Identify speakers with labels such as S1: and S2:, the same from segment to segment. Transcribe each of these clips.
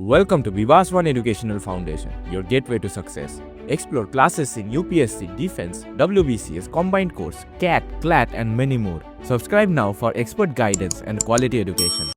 S1: Welcome to Vivas One Educational Foundation, your gateway to success. Explore classes in UPSC, Defense, WBCS, Combined Course, CAT, CLAT, and many more. Subscribe now for expert guidance and quality education.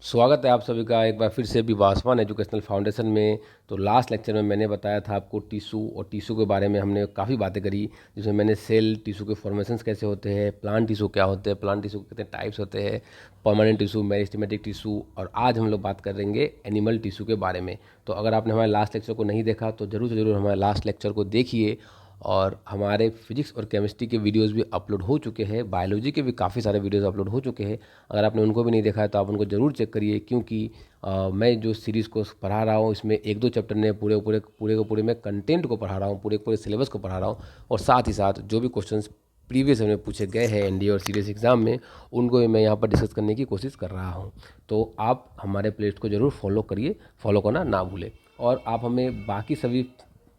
S2: स्वागत है आप सभी का एक बार फिर से विवास one educational foundation में। तो लास्ट लेक्चर में मैंने बताया था आपको टिश्यू और टिश्यू के बारे में हमने काफ़ी बातें करी, जिसमें मैंने सेल टिश्यू के फॉर्मेशंस कैसे होते हैं, प्लांट टिश्यू क्या होते हैं, प्लांट टिश्यू के कितने टाइप्स होते हैं, परमानेंट टिश्यू, मेरिस्टेमेटिक टिश्यू, और आज हम लोग बात करेंगे एनिमल टिश्यू के बारे में। तो अगर आपने हमारे लास्ट लेक्चर को नहीं देखा तो ज़रूर से ज़रूर हमारे लास्ट लेक्चर को देखिए। और हमारे फिजिक्स और केमिस्ट्री के वीडियोस भी अपलोड हो चुके हैं, बायोलॉजी के भी काफ़ी सारे वीडियोस अपलोड हो चुके हैं। अगर आपने उनको भी नहीं देखा है तो आप उनको ज़रूर चेक करिए, क्योंकि मैं जो सीरीज़ को पढ़ा रहा हूँ इसमें एक दो चैप्टर ने पूरे मैं कंटेंट को पढ़ा रहा हूँ, पूरे सिलेबस को पढ़ा रहा हूँ, और साथ ही साथ जो भी क्वेश्चंस प्रीवियस में पूछे गए हैं एनडीए और सीरियस एग्ज़ाम में, उनको भी मैं यहाँ पर डिस्कस करने की कोशिश कर रहा हूँ। तो आप हमारे प्लेलिस्ट को ज़रूर फॉलो करिए, फॉलो करना ना भूलें। और आप हमें बाकी सभी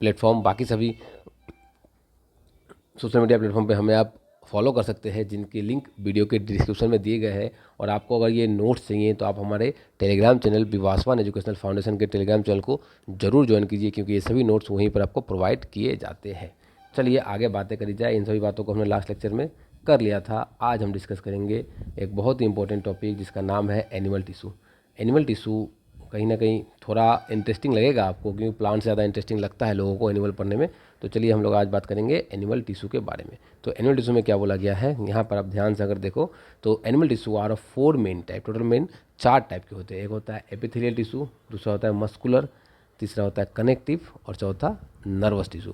S2: प्लेटफॉर्म, बाकी सभी सोशल मीडिया प्लेटफॉर्म पे हमें आप फॉलो कर सकते हैं, जिनके लिंक वीडियो के डिस्क्रिप्शन में दिए गए हैं। और आपको अगर ये नोट्स चाहिए तो आप हमारे टेलीग्राम चैनल विवासवान एजुकेशनल फाउंडेशन के टेलीग्राम चैनल को ज़रूर ज्वाइन कीजिए, क्योंकि ये सभी नोट्स वहीं पर आपको प्रोवाइड किए जाते हैं। चलिए आगे बातें करी जाए। इन सभी बातों को हमने लास्ट लेक्चर में कर लिया था। आज हम डिस्कस करेंगे एक बहुत ही इंपॉर्टेंट टॉपिक, जिसका नाम है एनिमल टिश्यू। एनिमल टिश्यू कहीं ना कहीं थोड़ा इंटरेस्टिंग लगेगा आपको, क्योंकि प्लांट से ज़्यादा इंटरेस्टिंग लगता है लोगों को एनिमल पढ़ने में। तो चलिए हम लोग आज बात करेंगे एनिमल टिश्यू के बारे में। तो एनिमल टिश्यू में क्या बोला गया है, यहाँ पर आप ध्यान से अगर देखो तो animal tissue are of 4 main type, total main 4 type के होते हैं। एक होता है एपिथेलियल टिश्यू, दूसरा होता है मस्कुलर, तीसरा होता है कनेक्टिव, और चौथा नर्वस टिश्यू।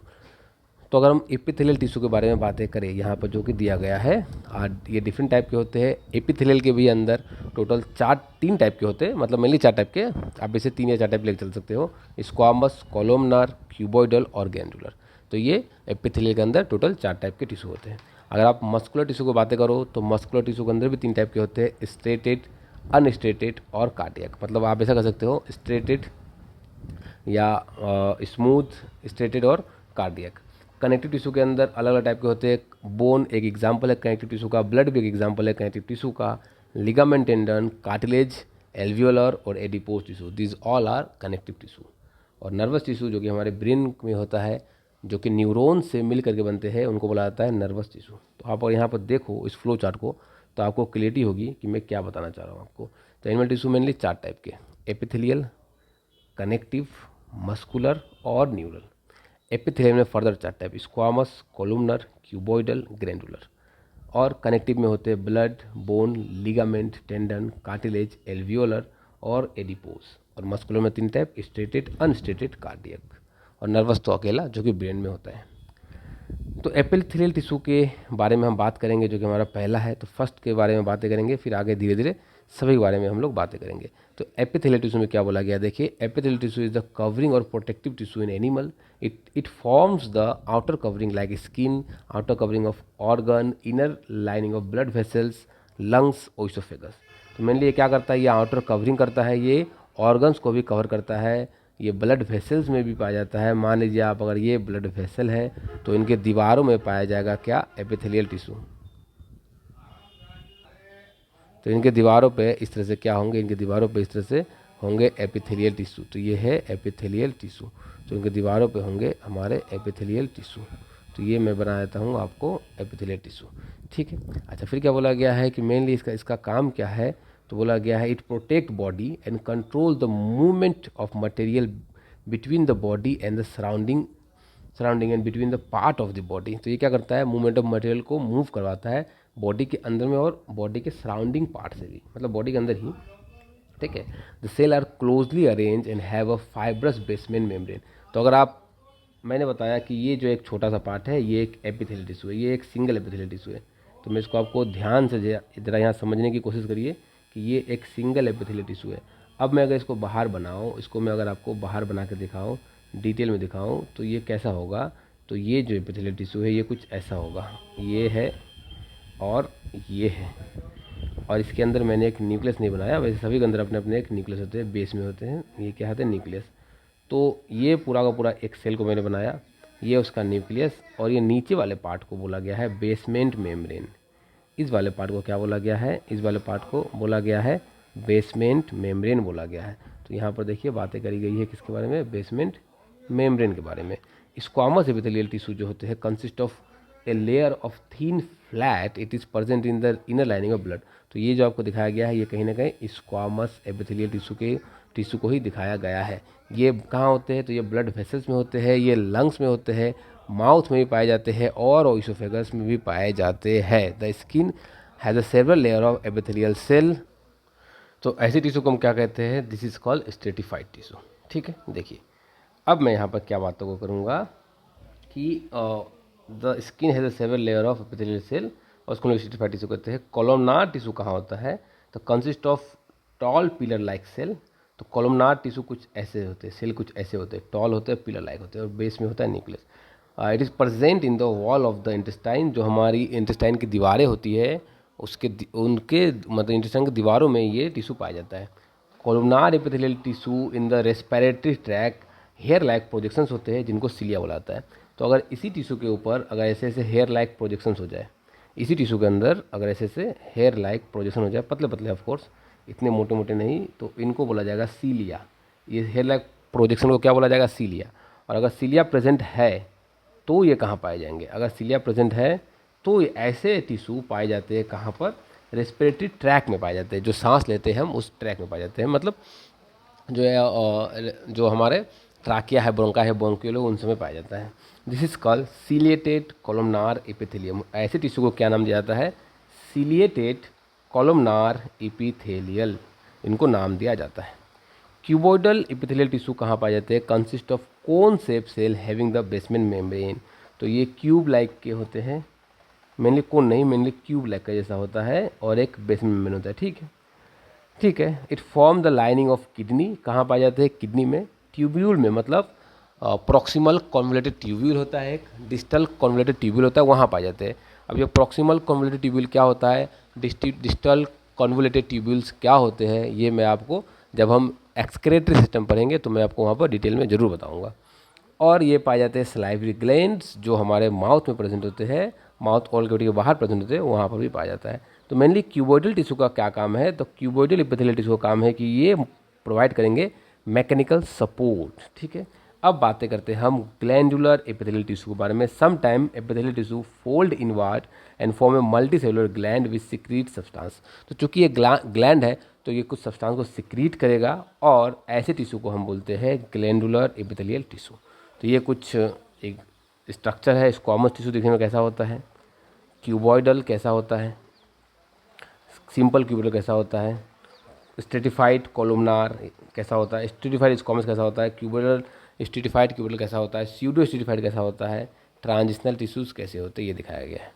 S2: तो अगर हम एपिथेलियल टिश्यू के बारे में बातें करें, यहाँ पर जो कि दिया गया है, ये डिफरेंट टाइप के होते हैं। एपिथेलियल के भी अंदर टोटल 3 टाइप के होते हैं, मतलब मेनली 4 टाइप के। आप इसे 3 या 4 टाइप लेकर चल सकते हो, स्क्वामस, कोलोमनार, क्यूबॉइडल और ग्लैंडुलर। तो ये एपिथेलियल के अंदर टोटल 4 टाइप के टिश्यू होते हैं। अगर आप मस्कुलर टिश्यू को बातें करो तो मस्कुलर टिश्यू के अंदर भी 3 टाइप के होते हैं, स्ट्रेटेड, अनस्ट्रेटेड और कार्डियक। मतलब आप ऐसा कर सकते हो, स्ट्रेटेड या स्मूथ, स्ट्रेटेड और कार्डियक। कनेक्टिव टिश्यू के अंदर अलग अलग टाइप के होते हैं। बोन एक एग्जाम्पल है कनेक्टिव टिश्यू का, ब्लड भी एक एग्जाम्पल है कनेक्टिव टिश्यू का, लिगामेंट, टेंडन, कार्टिलेज, एल्वियोलर और adipose tissue, this all are connective tissue. और नर्वस टिश्यू जो कि हमारे ब्रेन में होता है, जो कि न्यूरॉन से मिल करके बनते हैं, उनको बोला जाता है नर्वस टिश्यू। तो आप यहाँ पर देखो इस फ्लो चार्ट को, तो आपको क्लियरिटी होगी कि मैं क्या बताना चाह रहा हूँ आपको। तो एनिमल टिश्यू मेनली 4 टाइप के, एपिथेलियल, कनेक्टिव, मस्कुलर और न्यूरल। एपिथेलियल में further 4 type, squamous, columnar, cuboidal, glandular. और कनेक्टिव में होते हैं blood, bone, ligament, tendon, cartilage, alveolar और एडिपोज। और मस्कुलर में 3 टाइप, स्ट्रेटेड, अनस्ट्रेटेड, कार्डियक। और नर्वस तो अकेला, जो कि ब्रेन में होता है। तो एपिथेलियल टिश्यू के बारे में हम बात करेंगे, जो कि हमारा पहला है। तो फर्स्ट के बारे में बातें करेंगे, फिर आगे धीरे धीरे सभी के बारे में हम लोग बातें करेंगे। तो एपिथेलियल टिश्यू में क्या बोला गया, देखिए, epithelial tissue is the covering और protective tissue in animal. It forms the outer covering like skin, outer covering of organ, inner lining of blood vessels, lungs, oesophagus. तो मेनली ये क्या करता है, ये आउटर कवरिंग करता है, ये ऑर्गन्स को भी कवर करता है, ये ब्लड वेसल्स में भी पाया जाता है। मान लीजिए आप अगर ये ब्लड वेसल है तो इनके दीवारों में पाया जाएगा क्या, एपिथेलियल टिश्यू। तो इनके दीवारों पे इस तरह से क्या होंगे, इनके दीवारों पे इस तरह से होंगे एपिथेलियल टिश्यू। तो ये है एपिथेलियल टिश्यू, तो इनके दीवारों पे होंगे हमारे एपिथेलियल टिश्यू। तो ये मैं बना देता हूँ आपको एपिथेलियल टिश्यू, ठीक है। अच्छा, फिर क्या बोला गया है कि मेनली इसका काम क्या है। तो बोला गया है it protect body and control the movement of material between the body and the surrounding and between the part of the body. तो ये क्या करता है, मूवमेंट ऑफ मटेरियल को मूव करवाता है बॉडी के अंदर में और बॉडी के सराउंडिंग पार्ट से भी, मतलब बॉडी के अंदर ही, ठीक है। The cell are closely arrange and have a fibrous basement membrane. तो अगर आप, मैंने बताया कि ये जो एक छोटा सा पार्ट है, ये एक एपिथेलियल टिश्यू है, ये एक सिंगल एपिथेलियल टिश्यू है। तो मैं इसको आपको ध्यान से जरा यहाँ समझने की कोशिश करिए कि ये एक सिंगल एपिथेलियल टिश्यू है। अब मैं अगर इसको बाहर बनाऊँ, इसको मैं अगर आपको बाहर बना के दिखाऊँ, डिटेल में दिखाऊँ, तो ये कैसा होगा। तो ये जो एपिथेलियल टिश्यू है, ये कुछ ऐसा होगा, ये है और ये है। और इसके अंदर मैंने एक न्यूक्लियस नहीं बनाया, वैसे सभी के अंदर अपने अपने एक न्यूक्लियस होते हैं, बेस में होते हैं। ये क्या होते हैं, न्यूक्लियस। तो ये पूरा का पूरा एक सेल को मैंने बनाया, ये उसका न्यूक्लियस, और ये नीचे वाले पार्ट को बोला गया है बेसमेंट मेम्ब्रेन। इस वाले पार्ट को क्या बोला गया है, इस वाले पार्ट को बोला गया है बेसमेंट मेम्ब्रेन बोला गया है। तो यहाँ पर देखिए बातें करी गई है किसके बारे में, बेसमेंट मेम्ब्रेन के बारे में। स्क्वामस एपिथेलियल टिश्यू जो होते हैं consist of a layer of thin flat, it is present in the inner lining of blood. तो ये जो आपको दिखाया गया है ये कहीं ना कहीं स्क्वामस एपिथेलियल टिश्यू को ही दिखाया गया है। ये कहाँ होते हैं, तो ये ब्लड वेसल्स में होते हैं, ये लंग्स में होते हैं, माउथ में भी पाए जाते हैं और ओइसोफेगस में भी पाए जाते हैं। The skin has a several layer of epithelial cell. तो ऐसे टिश्यू को हम क्या कहते हैं, this is called stratified tissue. ठीक है, देखिए अब मैं यहाँ पर क्या बातों को करूँगा कि the skin has a several layer of epithelial cell और उसको स्ट्रेटिफाइड टिश्यू कहते हैं। कॉलमनार टिश्यू कहाँ होता है, तो consist of tall pillar like cell. तो कॉलमनार टिश्यू कुछ ऐसे होते हैं, सेल कुछ ऐसे होते हैं, टॉल होते हैं, पिलर लाइक होते हैं और बेस में होता है nucleus. It is present in the wall of the intestine. जो हमारी इंटेस्टाइन की दीवारें होती है उनके मतलब इंटेस्टाइन की दीवारों में ये टिश्यू पाया जाता है। Columnar epithelial tissue in the respiratory tract hair like projections होते हैं जिनको सिलिया बुलाता है। तो अगर इसी टिश्यू के ऊपर अगर ऐसे ऐसे हेयर लाइक प्रोजेक्शंस हो जाए, इसी टिश्यू के अंदर अगर ऐसे ऐसे हेयर लाइक प्रोजेक्शन हो जाए, पतले पतले ऑफ कोर्स, इतने मोटे मोटे नहीं, तो इनको बोला जाएगा सीलिया। ये हेयर लाइक प्रोजेक्शन को क्या बोला जाएगा, सीलिया। और अगर सीलिया प्रेजेंट है तो ये कहाँ पाए जाएंगे, अगर सीलिया प्रेजेंट है तो ये ऐसे टिश्यू पाए जाते हैं कहाँ पर, रेस्पिरेटरी ट्रैक में पाए जाते हैं। जो सांस लेते हैं हम उस ट्रैक में पाए जाते हैं, मतलब जो है जो हमारे ट्राकिया है, ब्रोंका है, ब्रोंक्यूलो, उन समय पाया जाता है। This is called ciliated columnar epithelium. ऐसे टिश्यू को क्या नाम दिया जाता है, सीलिएटेड कॉलमनार एपिथेलियल, इनको नाम दिया जाता है। क्यूबॉइडल एपिथेलियल टिश्यू कहाँ पाए जाते हैं, consist of cone shape cell having the basement membrane. तो ये क्यूब लाइक के होते हैं, मेनली कोन नहीं, मेनली क्यूब लाइक का जैसा होता है और एक बेसमेंट मेम्ब्रेन होता है। ठीक है। It form the lining of kidney. कहाँ पाए जाते हैं, किडनी में, ट्यूब्यूल में, मतलब प्रॉक्सिमल कॉन्वोल्यूटेड ट्यूब्यूल होता है, एक डिस्टल कॉन्वोल्यूटेड ट्यूब्यूल होता है, वहाँ पाए जाते हैं। अब ये प्रॉक्सिमल कॉन्वोल्यूटेड ट्यूब्यूल क्या होता है, डिस्टल कॉन्वोल्यूटेड ट्यूब्यूल्स क्या होते हैं, ये मैं आपको जब हम एक्सक्रेटरी सिस्टम पढ़ेंगे तो मैं आपको वहाँ पर डिटेल में ज़रूर बताऊँगा। और ये पाए जाते हैं सलाइवरी ग्लैंड्स, जो हमारे माउथ में प्रेजेंट होते हैं, माउथ ऑल कैविटी के बाहर प्रेजेंट होते हैं, वहाँ पर भी पाया जाता है। तो मेनली क्यूबॉइडल टिश्यू का क्या काम है, तो क्यूबॉइडल एपिथेलियल टिश्यू का काम है कि ये प्रोवाइड करेंगे मैकेनिकल सपोर्ट। ठीक है, अब बातें करते हैं हम ग्लैंडुलर एपिथेलियल टिश्यू के बारे में। Some time epithelial tissue fold inward and form a multicellular gland which secrete substance. तो चूंकि ये ग्लैंड है तो ये कुछ सब्सटेंस को सिक्रीट करेगा और ऐसे टिश्यू को हम बोलते हैं ग्लैंडुलर एपिथेलियल टिश्यू। तो ये कुछ एक स्ट्रक्चर है। स्क्वामस टिश्यू देखने में कैसा होता है, क्यूबॉइडल कैसा होता है, सिंपल क्यूबॉइडल कैसा होता है, स्ट्रेटिफाइड कोलुमनार कैसा होता है, स्ट्रेटिफाइड स्क्वामस कैसा होता है, क्यूबॉइडल स्ट्रेटिफाइड क्यूबॉइडल कैसा होता है, स्यूडो स्ट्रेटिफाइड कैसा होता है, ट्रांजिशनल टिश्यूज़ कैसे होते हैं, ये दिखाया गया है।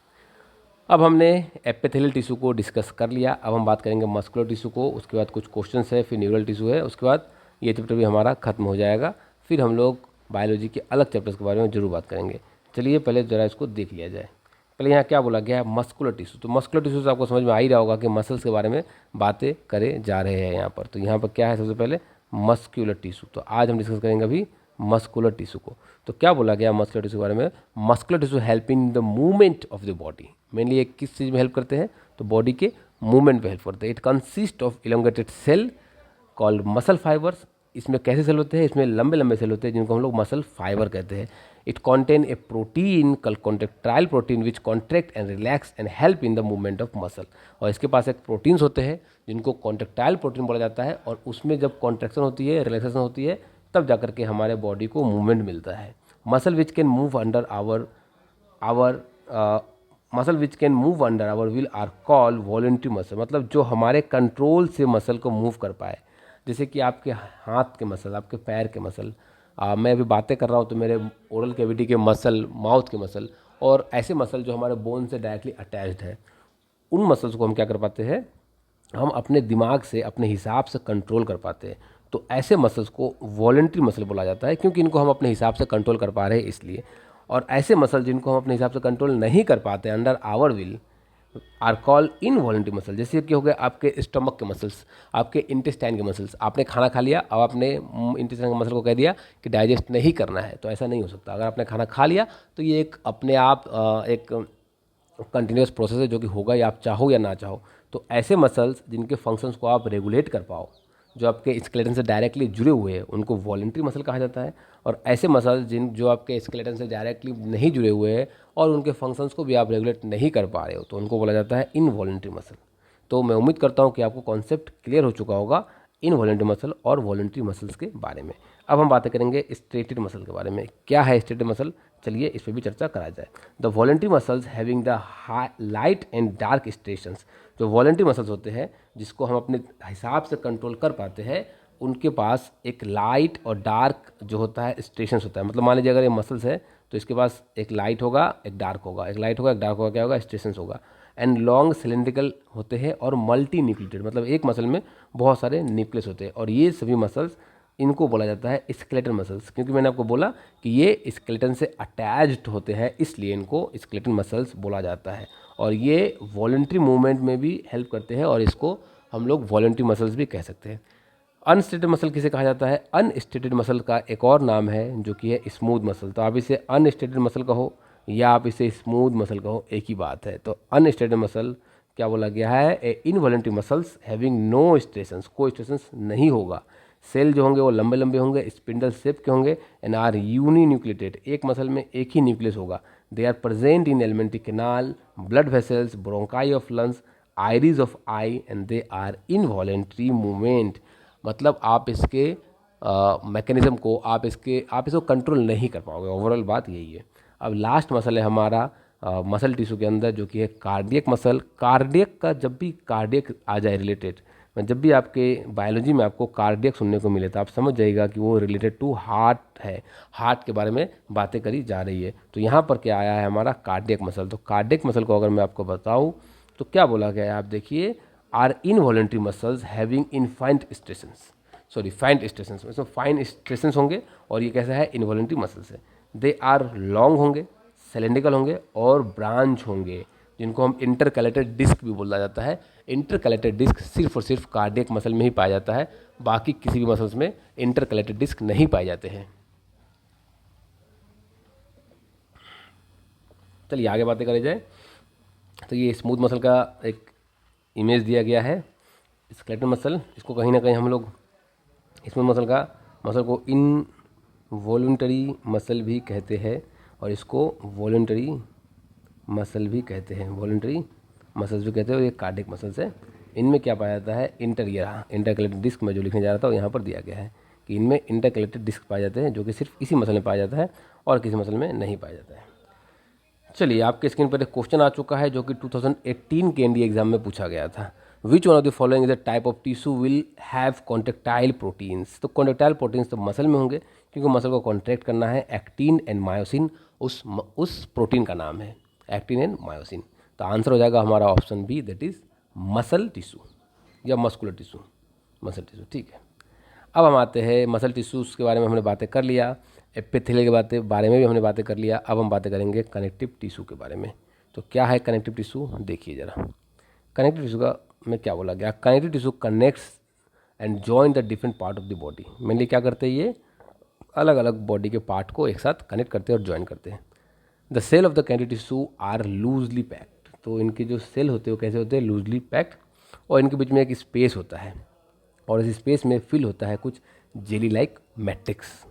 S2: अब हमने एपिथेलियल टिश्यू को डिस्कस कर लिया। अब हम बात करेंगे मस्कुलर टिश्यू को, उसके बाद कुछ क्वेश्चंस है, फिर न्यूरल टिश्यू है, उसके बाद ये चैप्टर भी हमारा खत्म हो जाएगा। फिर हम लोग बायोलॉजी के अलग चैप्टर्स के बारे में जरूर बात करेंगे। चलिए पहले ज़रा इसको देख लिया जाए। पहले यहाँ क्या बोला गया है, मस्कुलर टिश्यू। तो मस्कुलर टिश्यू से आपको समझ में आ ही रहा होगा कि मसल्स के बारे में बातें करे जा रहे हैं यहाँ पर। तो यहाँ पर क्या है, सबसे पहले मस्कुलर टिश्यू। तो आज हम डिस्कस करेंगे अभी मस्कुलर टिश्यू को। तो क्या बोला गया मस्कुलर टिश्यू के बारे में, muscular tissue help in the movement of the body. Mainly ये किस चीज़ में हेल्प करते हैं, तो बॉडी के मूवमेंट में हेल्प करते हैं। It consist of elongated cell called muscle fibres. इसमें कैसे सेल होते हैं, इसमें लंबे लंबे सेल होते हैं जिनको हम लोग मसल फाइबर कहते हैं। इट कॉन्टेन ए प्रोटीन कल contractile protein which contract and relax and help in the movement of muscle. और इसके पास एक प्रोटीन्स होते हैं जिनको कॉन्ट्रेक्टाइल प्रोटीन बोला जाता है, और उसमें जब कॉन्ट्रैक्शन होती है, रिलैक्सेशन होती है, तब जाकर के हमारे बॉडी को मूवमेंट मिलता है। Muscle which can move under muscle which can move under our will are call voluntary muscle. मतलब जो हमारे कंट्रोल से मसल को मूव कर पाए, जैसे कि आपके हाथ के मसल, आपके पैर के मसल, मैं अभी बातें कर रहा हूँ तो मेरे ओरल कैविटी के मसल, माउथ के मसल, और ऐसे मसल जो हमारे बोन से डायरेक्टली अटैच्ड है, उन मसल्स को हम क्या कर पाते हैं, हम अपने दिमाग से अपने हिसाब से कंट्रोल कर पाते हैं। तो ऐसे मसल्स को वॉलंटरी मसल बोला जाता है, क्योंकि इनको हम अपने हिसाब से कंट्रोल कर पा रहे हैं इसलिए। और ऐसे मसल जिनको हम अपने हिसाब से कंट्रोल नहीं कर पाते under our will are call involuntary muscle. जैसे कि हो गए आपके स्टमक के मसल्स, आपके इंटेस्टाइन के मसल्स। आपने खाना खा लिया, अब आपने इंटेस्टाइन के मसल को कह दिया कि डाइजेस्ट नहीं करना है, तो ऐसा नहीं हो सकता। अगर आपने खाना खा लिया तो ये एक अपने आप एक कंटिन्यूस प्रोसेस है जो कि होगा, या आप चाहो या ना चाहो। तो ऐसे मसल्स जिनके फंक्शंस को आप रेगुलेट कर पाओ, जो आपके स्केलेटन से डायरेक्टली जुड़े हुए हैं उनको वॉलंटरी मसल कहा जाता है, और ऐसे मसल जो आपके स्केलेटन से डायरेक्टली नहीं जुड़े हुए हैं और उनके फंक्शंस को भी आप रेगुलेट नहीं कर पा रहे हो तो उनको बोला जाता है इनवॉलंटरी मसल। तो मैं उम्मीद करता हूँ कि आपको कॉन्सेप्ट क्लियर हो चुका होगा इनवॉलंटरी मसल और वॉलंटरी मसल्स के बारे में। अब हम बातें करेंगे स्ट्रेटेड मसल के बारे में। क्या है स्ट्रेटेड मसल, चलिए इस पर भी चर्चा करा जाए। The voluntary muscles having the light and dark striations, जो वॉलंटरी मसल्स होते हैं जिसको हम अपने हिसाब से कंट्रोल कर पाते हैं, उनके पास एक लाइट और डार्क जो होता है स्ट्रेशंस होता है। मतलब मान लीजिए अगर ये मसल्स है तो इसके पास एक लाइट होगा एक डार्क होगा, एक लाइट होगा एक डार्क होगा, क्या होगा, स्ट्रेशंस होगा। एंड लॉन्ग सिलेंड्रिकल होते हैं और मल्टी न्यूक्लिएटेड, मतलब एक मसल में बहुत सारे न्यूक्लियस होते हैं, और ये सभी मसल्स इनको बोला जाता है स्केलेटन मसल्स। क्योंकि मैंने आपको बोला कि ये स्केलेटन से अटैच्ड होते हैं इसलिए इनको स्केलेटन मसल्स बोला जाता है, और ये वॉलंटरी मूवमेंट में भी हेल्प करते हैं और इसको हम लोग वॉलंटरी मसल्स भी कह सकते हैं। अनस्टेटेड मसल किसे कहा जाता है, अनस्टेटेड मसल का एक और नाम है जो कि है स्मूथ मसल। तो आप इसे अनस्टेटेड मसल कहो या आप इसे स्मूथ मसल कहो, एक ही बात है। तो अनस्टेटेड मसल क्या बोला गया है, ए इनवॉलंटरी मसल्स हैविंग नो स्ट्रेशंस, कोई स्ट्रेशंस नहीं होगा। सेल जो होंगे वो लंबे लंबे होंगे, स्पिंडल शेप के होंगे, एंड आर यूनी न्यूक्लिएटेड, एक मसल में एक ही न्यूक्लियस होगा। They are present in alimentary canal, blood vessels, bronchi of lungs, iris of eye, and they are involuntary movement. मतलब आप इसके मैकेनिज्म को आप इसको कंट्रोल नहीं कर पाओगे, ओवरऑल बात यही है। अब लास्ट मसल है हमारा मसल टिश्यू के अंदर जो कि है कार्डियक मसल। कार्डियक का जब भी कार्डियक आ जाए रिलेटेड, जब भी आपके बायोलॉजी में आपको कार्डियक सुनने को मिले तो आप समझ जाइएगा कि वो रिलेटेड टू हार्ट है, हार्ट के बारे में बातें करी जा रही है। तो यहाँ पर क्या आया है हमारा कार्डियक मसल। तो कार्डियक मसल को अगर मैं आपको बताऊँ तो क्या बोला गया है, आप देखिए, are involuntary muscles having in faint striations, sorry faint striations, इसमें फाइन स्ट्रेशंस होंगे, और ये कैसा है, इनवॉलंटरी मसल्स है। दे आर लॉन्ग होंगे, सिलेंड्रिकल होंगे और ब्रांच होंगे, जिनको हम इंटरकैलेटेड डिस्क भी बोला जाता है। इंटरकैलेटेड डिस्क सिर्फ और सिर्फ कार्डियक मसल में ही पाया जाता है, बाकी किसी भी मसल्स में इंटरकैलेटेड डिस्क नहीं पाए जाते हैं। चलिए आगे बातें करी जाए। तो ये स्मूथ मसल का एक इमेज दिया गया है, स्केलेटन मसल। इसको कहीं ना कहीं हम लोग स्मूथ मसल को इनवॉलंटरी मसल भी कहते हैं और इसको वॉलंटरी मसल भी कहते हैं, वॉलंटरी मसल्स भी कहते हैं। और ये कार्डियक मसल्स है। इनमें क्या पाया जाता है, इंटरकैलेटेड डिस्क में जो लिखने जा रहा था वो यहाँ पर दिया गया है कि इनमें इंटरकैलेटेड डिस्क पाए जाते हैं, जो कि सिर्फ इसी मसल में पाया जाता है और किसी मसल में नहीं पाया जाता है। चलिए आपके स्क्रीन पर एक क्वेश्चन आ चुका है जो कि 2018 के एनडीए एग्जाम में पूछा गया था। Which one of the following is a type of tissue will have contractile proteins. तो कॉन्ट्रेक्टाइल प्रोटीन्स तो मसल में होंगे, क्योंकि मसल को कॉन्ट्रैक्ट करना है। एक्टिन एंड मायोसिन उस प्रोटीन का नाम है, एक्टिन एंड मायोसिन। तो आंसर हो जाएगा हमारा option B, that is muscle tissue या मस्कुलर टिश्यू, मसल टिश्यू। ठीक है, अब हम आते हैं मसल टिश्यूज़ के बारे में हमने बातें कर लिया, एपिथेलियल के बारे में भी हमने बातें कर लिया। अब हम बातें करेंगे कनेक्टिव टिश्यू के बारे में। तो क्या है कनेक्टिव टिश्यू, देखिए ज़रा। कनेक्टिव टिश्यू का में क्या बोला गया, connective tissue connects and join the different part of the body. Mainly क्या करते हैं, ये अलग अलग बॉडी के पार्ट को एक साथ कनेक्ट करते हैं और ज्वाइन करते हैं। The cell of the connective tissue are loosely packed. तो इनके जो सेल होते हैं वो कैसे होते हैं, लूजली पैक्ड, और इनके बीच में एक स्पेस होता है और इस स्पेस में फिल होता है कुछ jelly like matrix.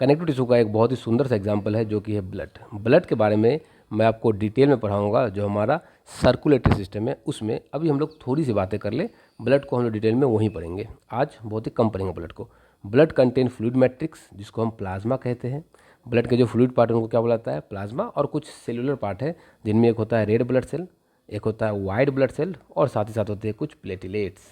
S2: Connective tissue का एक बहुत ही सुंदर सा एग्जांपल है जो कि है ब्लड। ब्लड के बारे में मैं आपको डिटेल में पढ़ाऊंगा, जो हमारा सर्कुलेटरी सिस्टम है उसमें। अभी हम लोग थोड़ी सी बातें कर ले, ब्लड को हम लोग डिटेल में वहीं पढ़ेंगे, आज बहुत ही कम पढ़ेंगे ब्लड को। ब्लड कंटेन फ्लूइड मैट्रिक्स, जिसको हम प्लाज्मा कहते हैं। ब्लड के जो फ्लूइड पार्ट है उनको क्या बोला जाता है, प्लाज्मा। और कुछ सेलुलर पार्ट है जिनमें एक होता है रेड ब्लड सेल, एक होता है वाइट ब्लड सेल, और साथ ही साथ होते हैं कुछ प्लेटिलेट्स।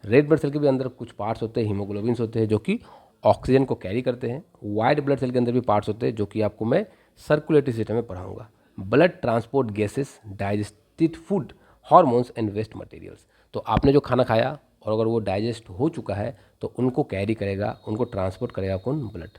S2: रेड ब्लड सेल के भी अंदर कुछ पार्ट्स होते हैं, हीमोग्लोबिन्स होते हैं जो कि ऑक्सीजन को कैरी करते हैं। वाइट ब्लड सेल के अंदर भी पार्ट्स होते हैं जो कि आपको मैं सर्कुलेटरी सिस्टम में पढ़ाऊंगा। Blood transport gases, digested food, hormones and waste materials. तो आपने जो खाना खाया और अगर वो डाइजेस्ट हो चुका है तो उनको कैरी करेगा, उनको ट्रांसपोर्ट करेगा कौन, ब्लड।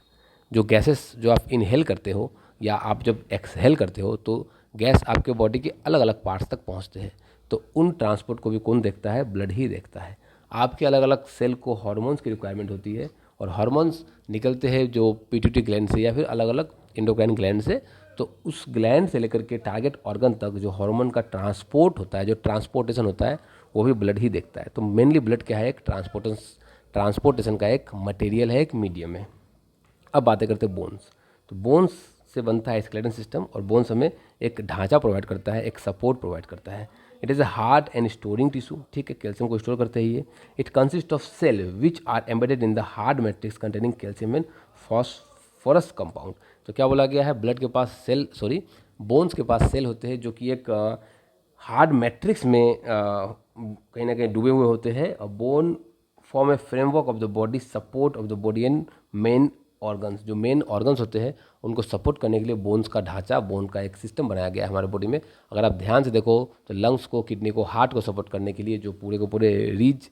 S2: जो गैसेस जो आप इनहेल करते हो या आप जब एक्सहेल करते हो तो गैस आपके बॉडी के अलग अलग पार्ट्स तक पहुंचते हैं, तो उन ट्रांसपोर्ट को भी कौन देखता है, ब्लड ही देखता है। आपके अलग अलग सेल को हार्मोन्स की रिक्वायरमेंट होती है और हार्मोन्स निकलते हैं जो पिट्यूटरी ग्लैंड से या फिर अलग अलग एंडोक्राइन ग्लैंड से। तो उस ग्लैंड से लेकर के टारगेट ऑर्गन तक जो हार्मोन का ट्रांसपोर्ट होता है, जो ट्रांसपोर्टेशन होता है, वो भी ब्लड ही देखता है। तो मेनली ब्लड क्या है, एक ट्रांसपोर्टेशन का एक मटेरियल है, एक मीडियम है। अब बातें करते हैं बोन्स। तो बोन्स से बनता है स्केलेटन सिस्टम, और बोन्स हमें एक ढांचा प्रोवाइड करता है, एक सपोर्ट प्रोवाइड करता है। It is a hard and storing tissue, ठीक है, कैल्शियम को स्टोर करते हैं ये। It consist of cell which are embedded in the hard matrix containing calcium and phosphorus compound. तो क्या बोला गया है, ब्लड के पास बोन्स के पास सेल होते हैं जो कि एक हार्ड मैट्रिक्स में कहीं ना कहीं डूबे हुए होते हैं। और bone form A framework of the body, support of the body and main organs. जो मेन ऑर्गन्स होते हैं उनको सपोर्ट करने के लिए बोन्स का ढांचा, बोन का एक सिस्टम बनाया गया है हमारे बॉडी में। अगर आप ध्यान से देखो तो लंग्स को, किडनी को, हार्ट को सपोर्ट करने के लिए जो पूरे के पूरे रीज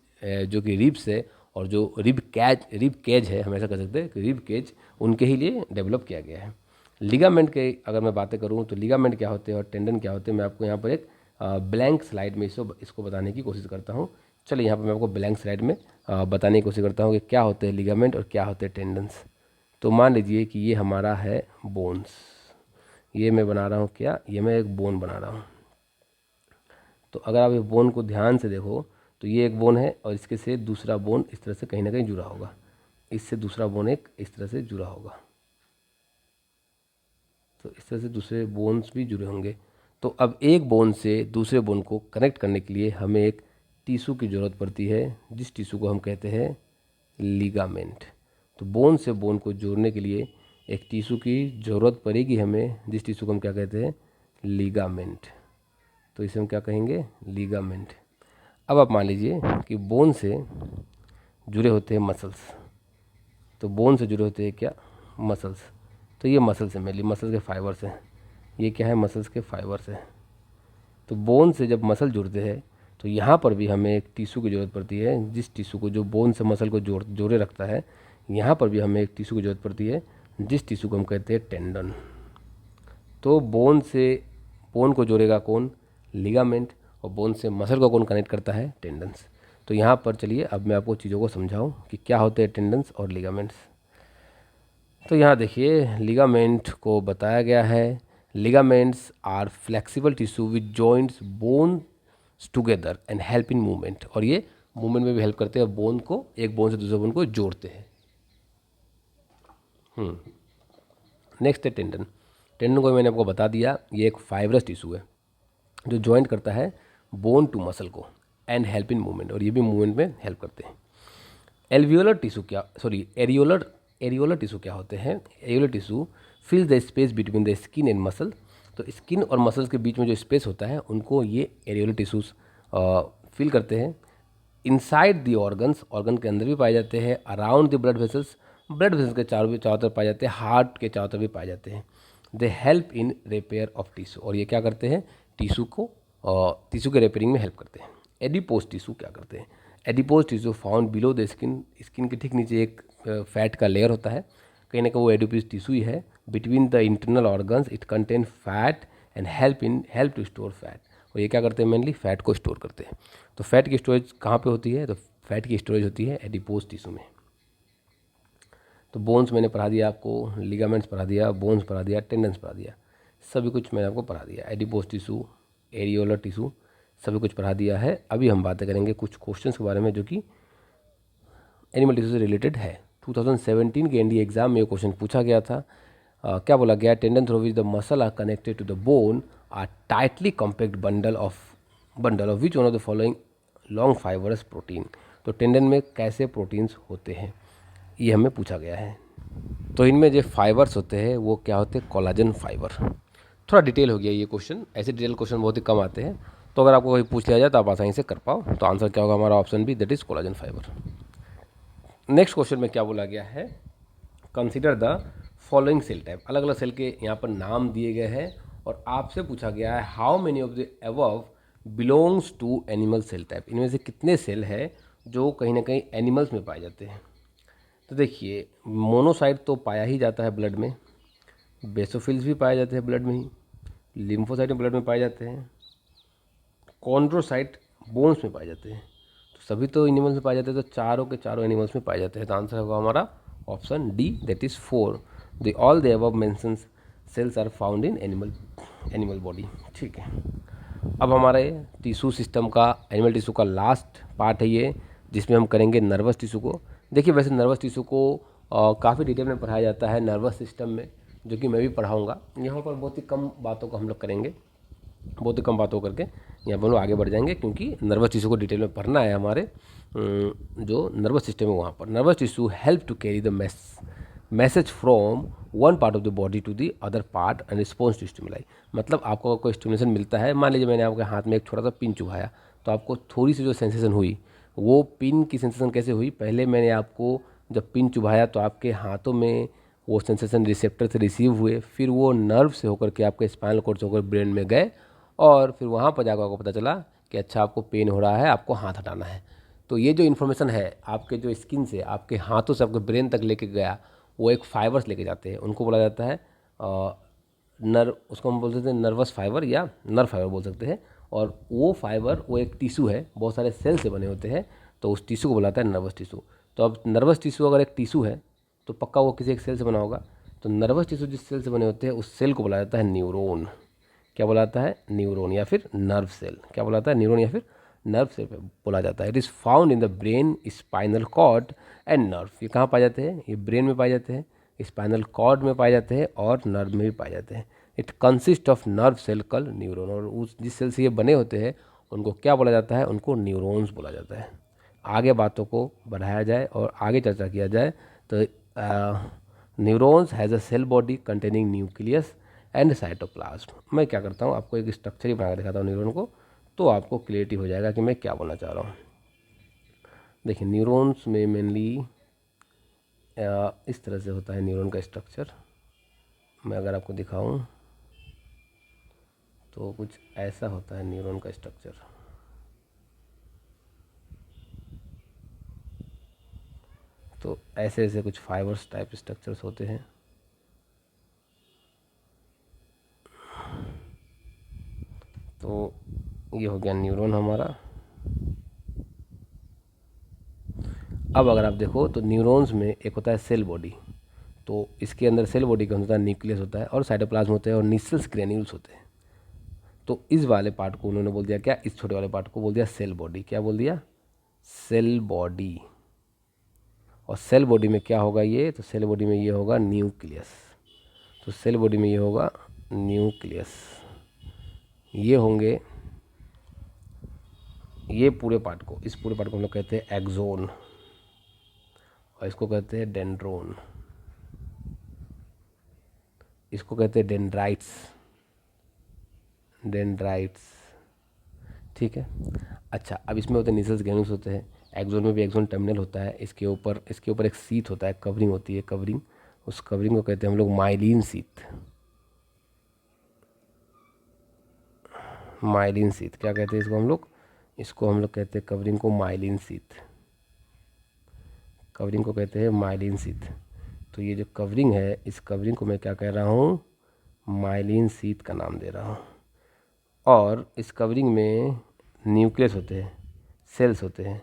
S2: जो कि रिब्स है और जो रिब केज है, हमेशा कह सकते हैं कि रिब केज उनके ही लिए डेवलप किया गया है। लिगामेंट के अगर मैं बातें करूँ तो लिगामेंट क्या होते हैं और टेंडन क्या होते हैं, मैं आपको यहाँ पर एक ब्लैंक स्लाइड में इसको बताने की कोशिश करता हूँ। चलिए यहाँ पर मैं आपको ब्लैंक स्लाइड में बताने की कोशिश करता हूँ कि क्या होते हैं लिगामेंट और क्या होते हैं टेंडन्स। तो मान लीजिए कि ये हमारा है बोन्स, ये मैं बना रहा हूँ क्या, ये मैं एक बोन बना रहा हूँ। तो अगर आप ये बोन को ध्यान से देखो तो ये एक बोन है और इसके से दूसरा बोन इस तरह से कहीं ना कहीं जुड़ा होगा, इससे दूसरा बोन एक इस तरह से जुड़ा होगा, तो इस तरह से दूसरे बोन्स भी जुड़े होंगे। तो अब एक बोन से दूसरे बोन को कनेक्ट करने के लिए हमें एक टिश्यू की ज़रूरत पड़ती है, जिस टिश्यू को हम कहते हैं लिगामेंट। तो बोन से बोन को जोड़ने के लिए एक टिश्यू की ज़रूरत पड़ेगी हमें, जिस टिश्यू को हम क्या कहते हैं, लिगामेंट। तो इसे हम क्या कहेंगे, लिगामेंट। अब आप मान लीजिए कि बोन से जुड़े होते हैं मसल्स। तो बोन से जुड़े होते हैं क्या, मसल्स। तो ये मसल्स हैं, मेनली मसल्स के फाइबर्स हैं। ये क्या है, मसल्स के फाइबर्स हैं। तो बोन से जब मसल जुड़ते हैं तो यहाँ पर भी हमें एक टिश्यू की ज़रूरत पड़ती है, जिस टिश्यू को, जो बोन से मसल को जोड़े रखता है, यहाँ पर भी हमें एक टिश्यू की ज़रूरत पड़ती है, जिस टिश्यू को हम कहते हैं टेंडन। तो बोन से बोन को जोड़ेगा कौन, लिगामेंट, और बोन से मसल को कौन कनेक्ट करता है, टेंडन्स। तो यहाँ पर चलिए अब मैं आपको चीज़ों को समझाऊँ कि क्या होते हैं टेंडन्स और लिगामेंट्स। तो यहाँ देखिए लिगामेंट को बताया गया है, ligaments are flexible tissue which joints bones together and help in movement. और ये मूवमेंट में भी हेल्प करते हैं, बोन को, एक बोन से दूसरे बोन को जोड़ते हैं। नेक्स्ट है टेंडन। टेंडन को मैंने आपको बता दिया, ये एक फाइब्रस टिश्यू है जो ज्वाइंट करता है बोन टू मसल को एंड हेल्प इन मूवमेंट, और ये भी मूवमेंट में हेल्प करते हैं। एरियोलर टिश्यू क्या होते हैं, areolar tissue फिल्स the space between the skin and muscle. तो स्किन और मसल्स के बीच में जो स्पेस होता है उनको ये एरियोलर टिश्यूज फिल करते हैं। इनसाइड द ऑर्गन्स, ऑर्गन के अंदर भी पाए जाते हैं। अराउंड द ब्लड वेसल्स के चारों तरफ पाए जाते हैं। हार्ट के चारों तरफ भी पाए जाते हैं। They help in repair of tissue, और ये क्या करते हैं, टिश्यू के रिपेयरिंग में हेल्प करते हैं। एडिपोज टिश्यू क्या करते हैं, adipose tissue found below the skin, skin के ठीक नीचे एक फैट का लेयर होता है, कहीं ना कहीं वो एडिपोज टिश्यू ही है। Between the internal organs it contain fat and help to store fat, और ये क्या करते हैं, मेनली फैट को स्टोर करते हैं। तो फैट की स्टोरेज कहाँ पे होती है, तो फैट की स्टोरेज होती है एडिपोज टिश्यू में। तो बोन्स मैंने पढ़ा दिया आपको, लिगामेंट्स पढ़ा दिया, बोन्स पढ़ा दिया, टेंडन्स पढ़ा दिया, सभी कुछ मैंने आपको पढ़ा दिया। एडिपोज टिश्यू, एरियोलर टिश्यू, सभी कुछ पढ़ा दिया है। अभी हम बातें करेंगे कुछ क्वेश्चंस के बारे में जो कि एनिमल टिश्यू से रिलेटेड है। 2017 के एनडीए एग्जाम में ये क्वेश्चन पूछा गया था। क्या बोला गया, tendon through which the muscle are connected to the bone are tightly compact bundle of which one of the following long fibrous protein. तो टेंडन में कैसे प्रोटीन्स होते हैं, ये हमें पूछा गया है। तो इनमें जो फाइबर्स होते हैं वो क्या होते हैं, कोलाजन फाइबर। थोड़ा डिटेल हो गया ये क्वेश्चन, ऐसे डिटेल क्वेश्चन बहुत ही कम आते हैं, तो अगर आपको कोई पूछ लिया जाए तो आप आसानी से कर पाओ। तो आंसर क्या होगा हमारा, option B, that is collagen fibre. Next question में क्या बोला गया है, consider the following cell type. अलग अलग सेल के यहाँ पर नाम दिए गए हैं और आपसे पूछा गया है how many of the above belongs to animal cell type. इनमें से कितने सेल है जो कहीं ना कहीं एनिमल्स में पाए जाते हैं। तो देखिए मोनोसाइट तो पाया ही जाता है ब्लड में, बेसोफिल्स भी पाए जाते हैं ब्लड में ही, लिम्फोसाइट में ब्लड में पाए जाते हैं, कॉन्ड्रोसाइट बोन्स में पाए जाते हैं। तो सभी तो एनिमल्स में पाए जाते हैं, तो चारों के चारों एनिमल्स में पाए जाते हैं। तो आंसर होगा हमारा option D, that is 4। All the above mentions cells are found in animal body. ठीक है, अब हमारे टिश्यू सिस्टम का, एनिमल टिश्यू का लास्ट पार्ट है ये, जिसमें हम करेंगे नर्वस टिश्यू को। देखिए वैसे नर्वस टिश्यू को काफ़ी डिटेल में पढ़ाया जाता है नर्वस सिस्टम में, जो कि मैं भी पढ़ाऊँगा। यहाँ पर बहुत ही कम बातों को हम लोग करेंगे, बहुत ही कम बातों करके यहाँ पर हम लोग आगे बढ़ जाएंगे, क्योंकि नर्वस टिश्यू को डिटेल में पढ़ना है हमारे जो नर्वस सिस्टम है वहाँ पर। Nervous tissue help to carry the message from one part of the body to the other part and response to stimuli. मतलब आपको कोई स्टिमुलेशन मिलता है, मान लीजिए मैंने आपके हाथ में एक छोटा सा पिन चुभाया, तो आपको थोड़ी सी जो सेंसेशन हुई, वो पिन की सेंसेशन कैसे हुई, पहले मैंने आपको जब पिन चुभाया तो आपके हाथों में वो सेंसेशन रिसेप्टर से रिसीव हुए, फिर वो नर्व से होकर के आपके स्पाइनल कॉर्ड से होकर ब्रेन में गए, और फिर वहाँ पर जाकर आपको पता चला कि अच्छा आपको पेन हो रहा है, आपको हाथ हटाना है। तो ये जो इन्फॉर्मेशन है आपके जो स्किन से आपके हाथों से आपके ब्रेन तक लेके गया, वो एक फाइबर्स लेके जाते हैं, उनको बोला जाता है नर्व, उसको हम बोल सकते हैं नर्वस फाइबर या नर्व फाइबर बोल सकते हैं। और वो फाइबर वो एक टिश्यू है, बहुत सारे सेल से बने होते हैं, तो उस टिश्यू को बुलाता है नर्वस टिश्यू। तो अब नर्वस टिश्यू अगर एक टिश्यू है तो पक्का वो किसी एक सेल से बना होगा। तो नर्वस टिश्यू जिस सेल से बने होते हैं उस सेल को बुलाया जाता है न्यूरॉन। क्या बुलाता है? न्यूरॉन या फिर नर्व सेल। क्या बुलाता है? न्यूरॉन या फिर नर्व सेल बोला जाता है। It is found in the brain, spinal cord and nerve. ये कहाँ पाए जाते हैं? ये ब्रेन में पाए जाते हैं, स्पाइनल कॉर्ड में पाए जाते हैं और नर्व में भी पाए जाते हैं। It consist of nerve cell called neuron. और उस जिस सेल से ये बने होते हैं उनको क्या बोला जाता है? उनको न्यूरॉन्स बोला जाता है। आगे बातों को बढ़ाया जाए और आगे चर्चा किया जाए तो neurons has a cell body containing nucleus and cytoplasm. मैं क्या करता हूँ, आपको एक स्ट्रक्चर ही बना कर दिखाता हूँ न्यूरॉन को, तो आपको क्लियरिटी हो जाएगा कि मैं क्या बोलना चाह रहा हूँ। देखिए न्यूरॉन्स में मेनली इस तरह से होता है न्यूरॉन का स्ट्रक्चर। मैं अगर आपको दिखाऊं तो कुछ ऐसा होता है न्यूरॉन का स्ट्रक्चर। तो ऐसे ऐसे कुछ फाइबर्स टाइप स्ट्रक्चर्स होते हैं। तो ये हो गया न्यूरॉन हमारा। अब अगर आप देखो तो न्यूरॉन्स में एक होता है सेल बॉडी, तो इसके अंदर सेल बॉडी का होता है न्यूक्लियस होता है और साइटोप्लाज्म होते हैं और निसेल्स ग्रेन्यूल्स होते हैं। तो इस वाले पार्ट को उन्होंने बोल दिया क्या? इस छोटे वाले पार्ट को बोल दिया सेल बॉडी। क्या बोल दिया? Cell body. और सेल बॉडी में क्या होगा ये? तो सेल बॉडी में ये होगा न्यूक्लियस। तो सेल बॉडी में ये होगा न्यूक्लियस। ये होंगे ये पूरे पार्ट को, इस पूरे पार्ट को हम लोग कहते हैं एक्सोन और इसको कहते हैं डेंड्रोन, इसको कहते हैं डेंड्राइट्स। डेंड्राइट्स, ठीक है। अच्छा, अब इसमें होते हैं निसेल्स ग्रेन्यूल्स होते हैं। एक्सोन में भी एक्सोन टर्मिनल होता है। इसके ऊपर एक सीथ होता है, कवरिंग होती है, कवरिंग। उस कवरिंग को कहते हैं हम लोग माइलिन सीथ। माइलिन सीथ क्या कहते हैं इसको हम लोग? इसको हम लोग कहते हैं कवरिंग को माइलिन सीथ। कवरिंग को कहते हैं माइलिन सीथ। तो ये जो कवरिंग है, इस कवरिंग को मैं क्या कह रहा हूँ? माइलिन सीथ का नाम दे रहा हूँ। और इस कवरिंग में न्यूक्लियस होते हैं, सेल्स होते हैं,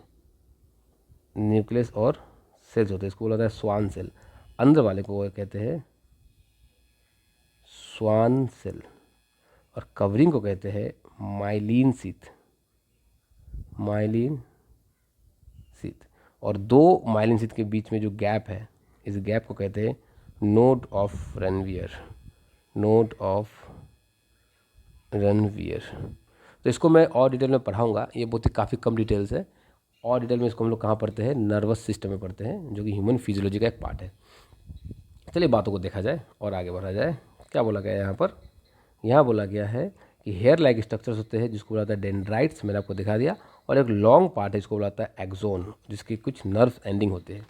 S2: न्यूक्लियस और सेल्स होते हैं। इसको बोला जाता है स्वान सेल। अंदर वाले को वो कहते हैं स्वान सेल और कवरिंग को कहते हैं माइलिन सीथ। Myelin sheath. और दो माइलिन सीथ के बीच में जो गैप है, इस गैप को कहते हैं node of Ranvier. Node of Ranvier. तो इसको मैं और डिटेल में पढ़ाऊंगा, ये बहुत ही काफ़ी कम डिटेल्स है। और डिटेल में इसको हम लोग कहाँ पढ़ते हैं? नर्वस सिस्टम में पढ़ते हैं, जो कि ह्यूमन फिजियोलॉजी का एक पार्ट है। चलिए बातों को देखा जाए और आगे बढ़ा जाए। क्या बोला गया है यहाँ पर? यहाँ बोला गया है कि हेयर लाइक स्ट्रक्चर्स होते हैं, जिसको बोला जाता है डेंड्राइट्स, मैंने आपको दिखा दिया। और एक लॉन्ग पार्ट है, इसको बोला जाता है एक्सोन, जिसकी कुछ नर्व एंडिंग होते हैं।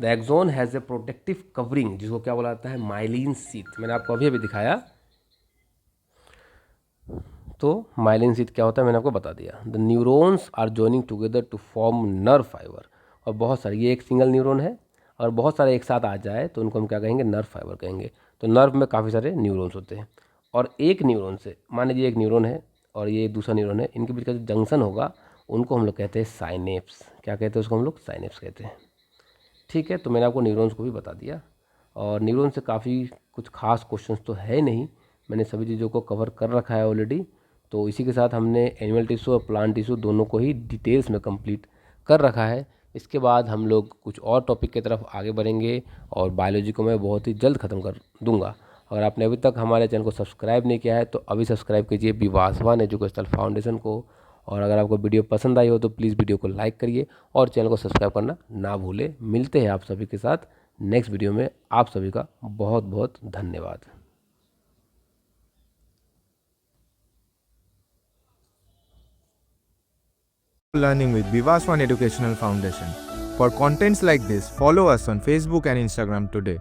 S2: The axon has a protective covering, जिसको क्या बोला जाता है? Myelin sheath. मैंने आपको अभी दिखाया। तो माइलिन सीथ क्या होता है मैंने आपको बता दिया। The neurons are joining together to form nerve fibre. और बहुत सारे, ये एक सिंगल न्यूरॉन है और बहुत सारे एक साथ आ जाए तो उनको हम क्या कहेंगे? नर्व फाइबर कहेंगे। तो नर्व में काफ़ी सारे न्यूरॉन्स होते हैं और एक न्यूरॉन से, मान लीजिए एक न्यूरॉन है और ये दूसरा न्यूरॉन है, इनके बीच का जो जंक्शन होगा उनको हम लोग कहते हैं साइनेप्स। क्या कहते हैं उसको? हम लोग साइनेप्स कहते हैं। ठीक है, तो मैंने आपको न्यूरॉन्स को भी बता दिया। और न्यूरॉन से काफ़ी कुछ खास क्वेश्चंस तो है नहीं, मैंने सभी चीज़ों को कवर कर रखा है ऑलरेडी। तो इसी के साथ हमने एनिमल टिश्यू और प्लांट टिश्यू दोनों को ही डिटेल्स में कंप्लीट कर रखा है। इसके बाद हम लोग कुछ और टॉपिक की तरफ आगे बढ़ेंगे और बायोलॉजी को मैं बहुत ही जल्द ख़त्म कर दूंगा। अगर आपने अभी तक हमारे चैनल को सब्सक्राइब नहीं किया है तो अभी सब्सक्राइब कीजिए विवासवान एजुकेशनल फाउंडेशन को। और अगर आपको वीडियो पसंद आई हो तो प्लीज़ वीडियो को लाइक करिए और चैनल को सब्सक्राइब करना ना भूलें। मिलते हैं आप सभी के साथ नेक्स्ट वीडियो में। आप सभी का बहुत बहुत धन्यवाद।
S1: Learning with Vivaswan Educational Foundation. For contents like this, follow us on Facebook and Instagram today.